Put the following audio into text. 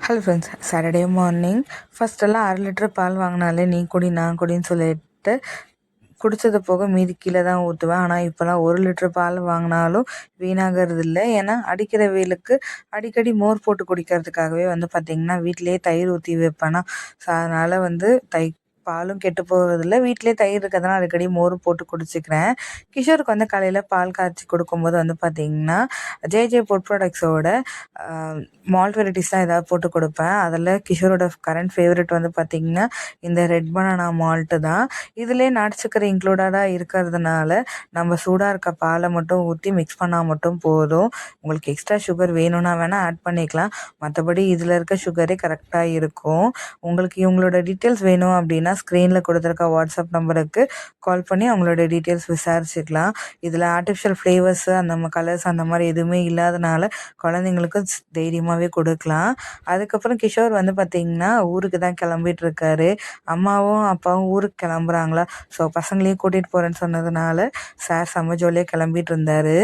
Hello friends, Saturday morning ஃபஸ்ட்டெல்லாம் 1/2 litre பால் வாங்கினாலே நீ குடி நான் குடின்னு சொல்லிட்டு குடித்தது போக மீதி கீழே தான் ஊற்றுவேன். ஆனால் இப்போலாம் 1 லிட்டர் பால் வாங்கினாலும் வீணாகிறது இல்லை. ஏன்னா அடிக்கிற வெயிலுக்கு அடிக்கடி மோர் போட்டு குடிக்கிறதுக்காகவே பார்த்திங்கன்னா வீட்டிலேயே தயிர் ஊற்றி வைப்பேனா. ஸோ அதனால் பாலும் கெட்டு போகிறதில்ல, வீட்டிலே தயிர் இருக்கிறதுனால அடிக்கடி மோரும் போட்டு குடிச்சிக்கிறேன். கிஷோருக்கு காலையில் பால் காய்ச்சி கொடுக்கும்போது பார்த்திங்கன்னா ஜேஜே ஃபுட் ப்ராடக்ட்ஸோட மால்ட் வெரைட்டிஸ்லாம் ஏதாவது போட்டு கொடுப்பேன். அதில் கிஷோரோட கரண்ட் ஃபேவரெட் பார்த்திங்கன்னா இந்த ரெட் பனானா மால்ட்டு தான். இதிலே நாட்டு சக்கரை இன்க்ளூடடாக இருக்கிறதுனால நம்ம சூடாக இருக்க பாலை மட்டும் ஊற்றி மிக்ஸ் பண்ணால் மட்டும் போதும். உங்களுக்கு எக்ஸ்ட்ரா சுகர் வேணும்னா வேணால் ஆட் பண்ணிக்கலாம். மற்றபடி இதில் இருக்க சுகரே கரெக்டாக இருக்கும். உங்களுக்கு இவங்களோட டீட்டெயில்ஸ் வேணும் அப்படின்னா ஸ்க்ரீனில் கொடுத்துருக்க வாட்ஸ்அப் நம்பருக்கு கால் பண்ணி அவங்களோட டீட்டெயில்ஸ் விசாரிச்சுக்கலாம். இதில் ஆர்டிஃபிஷியல் ஃப்ளேவர்ஸு அந்த கலர்ஸ் அந்த மாதிரி எதுவுமே இல்லாதனால குழந்தைங்களுக்கு தைரியமாகவே கொடுக்கலாம். அதுக்கப்புறம் கிஷோர் பார்த்திங்கன்னா ஊருக்கு தான் கிளம்பிட்டு இருக்காரு. அம்மாவும் அப்பாவும் ஊருக்கு கிளம்புறாங்களா. ஸோ பசங்களையும் கூட்டிகிட்டு போகிறேன்னு சொன்னதுனால சார் செம்ம ஜாலியாக கிளம்பிட்டு இருந்தார்.